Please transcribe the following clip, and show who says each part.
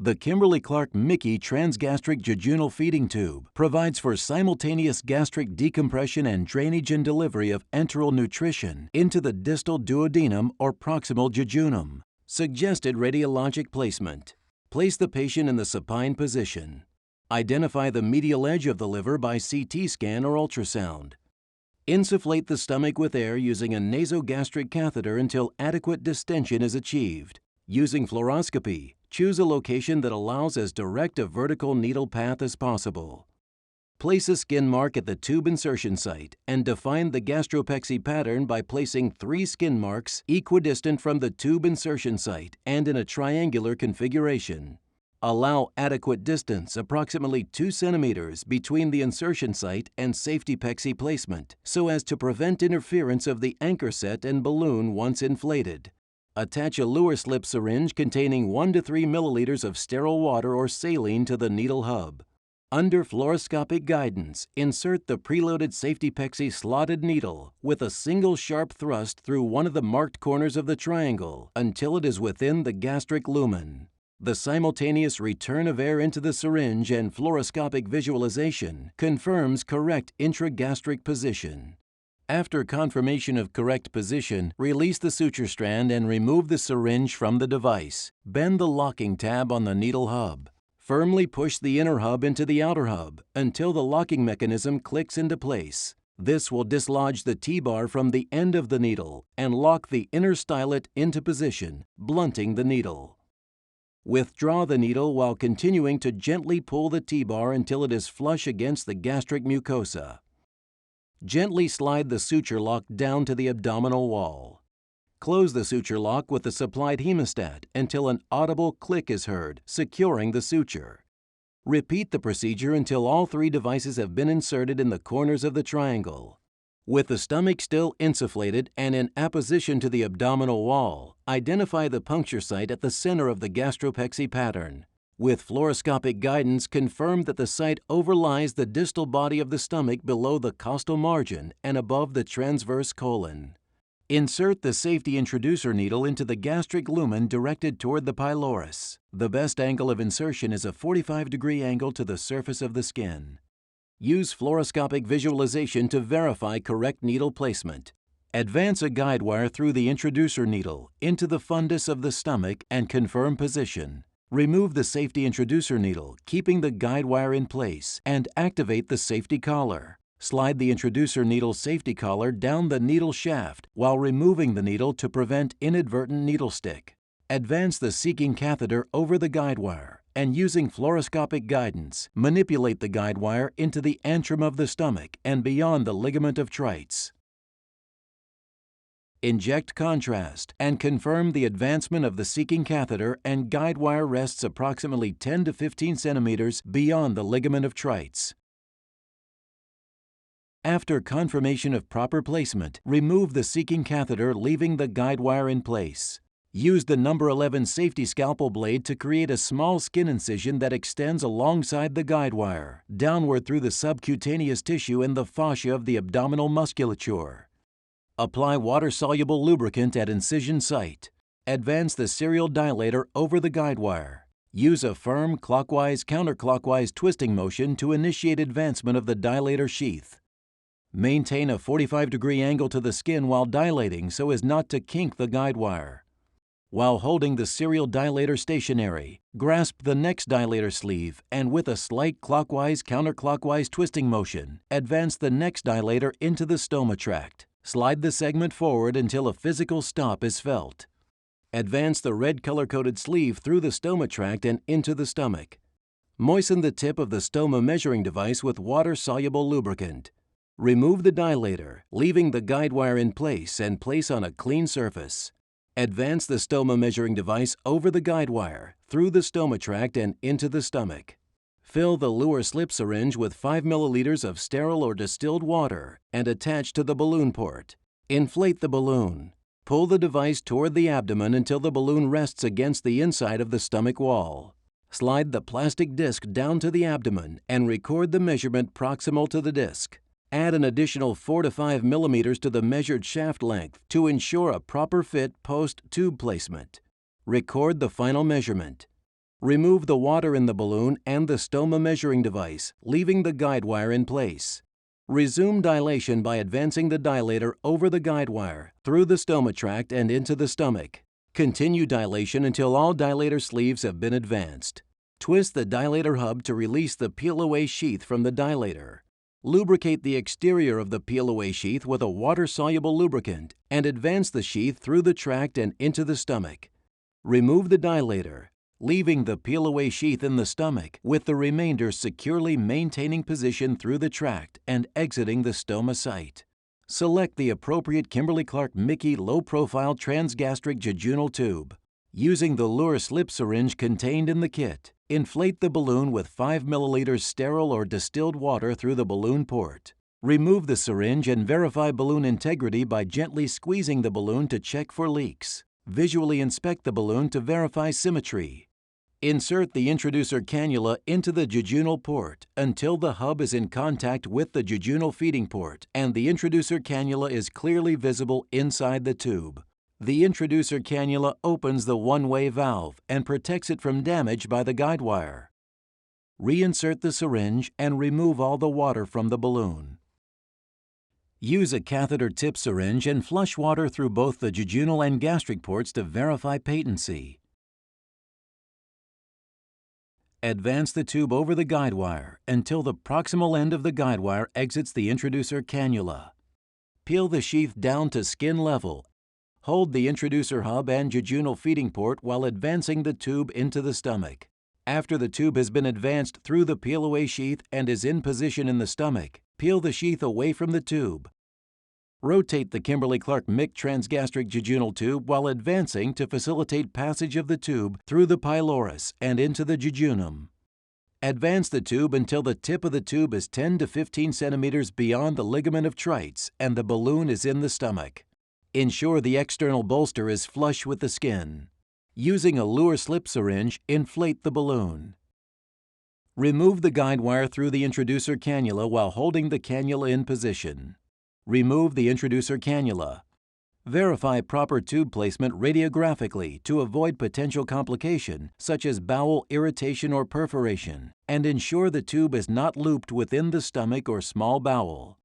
Speaker 1: The Kimberly-Clark Mickey transgastric jejunal feeding tube provides for simultaneous gastric decompression and drainage and delivery of enteral nutrition into the distal duodenum or proximal jejunum. Suggested radiologic placement. Place the patient in the supine position. Identify the medial edge of the liver by CT scan or ultrasound. Insufflate the stomach with air using a nasogastric catheter until adequate distension is achieved. Using fluoroscopy, choose a location that allows as direct a vertical needle path as possible. Place a skin mark at the tube insertion site and define the gastropexy pattern by placing 3 skin marks equidistant from the tube insertion site and in a triangular configuration. Allow adequate distance, approximately 2 centimeters, between the insertion site and safety pexy placement so as to prevent interference of the anchor set and balloon once inflated. Attach a Luer slip syringe containing 1 to 3 milliliters of sterile water or saline to the needle hub. Under fluoroscopic guidance, insert the preloaded safety pexy slotted needle with a single sharp thrust through one of the marked corners of the triangle until it is within the gastric lumen. The simultaneous return of air into the syringe and fluoroscopic visualization confirms correct intragastric position. After confirmation of correct position, release the suture strand and remove the syringe from the device. Bend the locking tab on the needle hub. Firmly push the inner hub into the outer hub until the locking mechanism clicks into place. This will dislodge the T-bar from the end of the needle and lock the inner stylet into position, blunting the needle. Withdraw the needle while continuing to gently pull the T-bar until it is flush against the gastric mucosa. Gently slide the suture lock down to the abdominal wall. Close the suture lock with the supplied hemostat until an audible click is heard, securing the suture. Repeat the procedure until all 3 devices have been inserted in the corners of the triangle. With the stomach still insufflated and in apposition to the abdominal wall, identify the puncture site at the center of the gastropexy pattern. With fluoroscopic guidance, confirm that the site overlies the distal body of the stomach below the costal margin and above the transverse colon. Insert the safety introducer needle into the gastric lumen directed toward the pylorus. The best angle of insertion is a 45-degree angle to the surface of the skin. Use fluoroscopic visualization to verify correct needle placement. Advance a guide wire through the introducer needle into the fundus of the stomach and confirm position. Remove the safety introducer needle, keeping the guide wire in place, and activate the safety collar. Slide the introducer needle safety collar down the needle shaft while removing the needle to prevent inadvertent needle stick. Advance the seeking catheter over the guide wire and using fluoroscopic guidance, manipulate the guide wire into the antrum of the stomach and beyond the ligament of Treitz. Inject contrast and confirm the advancement of the seeking catheter and guide wire rests approximately 10 to 15 centimeters beyond the ligament of Treitz. After confirmation of proper placement, remove the seeking catheter, leaving the guide wire in place. Use the number 11 safety scalpel blade to create a small skin incision that extends alongside the guide wire, downward through the subcutaneous tissue and the fascia of the abdominal musculature. Apply water-soluble lubricant at incision site. Advance the serial dilator over the guide wire. Use a firm clockwise-counterclockwise twisting motion to initiate advancement of the dilator sheath. Maintain a 45-degree angle to the skin while dilating so as not to kink the guide wire. While holding the serial dilator stationary, grasp the next dilator sleeve and with a slight clockwise-counterclockwise twisting motion, advance the next dilator into the stoma tract. Slide the segment forward until a physical stop is felt. Advance the red color-coded sleeve through the stoma tract and into the stomach. Moisten the tip of the stoma measuring device with water-soluble lubricant. Remove the dilator, leaving the guide wire in place and place on a clean surface. Advance the stoma measuring device over the guide wire, through the stoma tract and into the stomach. Fill the Luer slip syringe with 5 milliliters of sterile or distilled water and attach to the balloon port. Inflate the balloon. Pull the device toward the abdomen until the balloon rests against the inside of the stomach wall. Slide the plastic disc down to the abdomen and record the measurement proximal to the disc. Add an additional 4 to 5 millimeters to the measured shaft length to ensure a proper fit post-tube placement. Record the final measurement. Remove the water in the balloon and the stoma measuring device, leaving the guide wire in place. Resume dilation by advancing the dilator over the guide wire, through the stoma tract and into the stomach. Continue dilation until all dilator sleeves have been advanced. Twist the dilator hub to release the peel-away sheath from the dilator. Lubricate the exterior of the peel-away sheath with a water-soluble lubricant and advance the sheath through the tract and into the stomach. Remove the dilator, leaving the peel-away sheath in the stomach, with the remainder securely maintaining position through the tract and exiting the stoma site. Select the appropriate Kimberly-Clark Mickey low-profile transgastric jejunal tube. Using the Lure slip syringe contained in the kit, inflate the balloon with 5 milliliters sterile or distilled water through the balloon port. Remove the syringe and verify balloon integrity by gently squeezing the balloon to check for leaks. Visually inspect the balloon to verify symmetry. Insert the introducer cannula into the jejunal port until the hub is in contact with the jejunal feeding port and the introducer cannula is clearly visible inside the tube. The introducer cannula opens the one-way valve and protects it from damage by the guide wire. Reinsert the syringe and remove all the water from the balloon. Use a catheter tip syringe and flush water through both the jejunal and gastric ports to verify patency. Advance the tube over the guide wire until the proximal end of the guide wire exits the introducer cannula. Peel the sheath down to skin level. Hold the introducer hub and jejunal feeding port while advancing the tube into the stomach. After the tube has been advanced through the peel-away sheath and is in position in the stomach, peel the sheath away from the tube. Rotate the Kimberly-Clark MIC transgastric jejunal tube while advancing to facilitate passage of the tube through the pylorus and into the jejunum. Advance the tube until the tip of the tube is 10 to 15 centimeters beyond the ligament of Treitz and the balloon is in the stomach. Ensure the external bolster is flush with the skin. Using a Lure slip syringe, inflate the balloon. Remove the guide wire through the introducer cannula while holding the cannula in position. Remove the introducer cannula. Verify proper tube placement radiographically to avoid potential complication such as bowel irritation or perforation, and ensure the tube is not looped within the stomach or small bowel.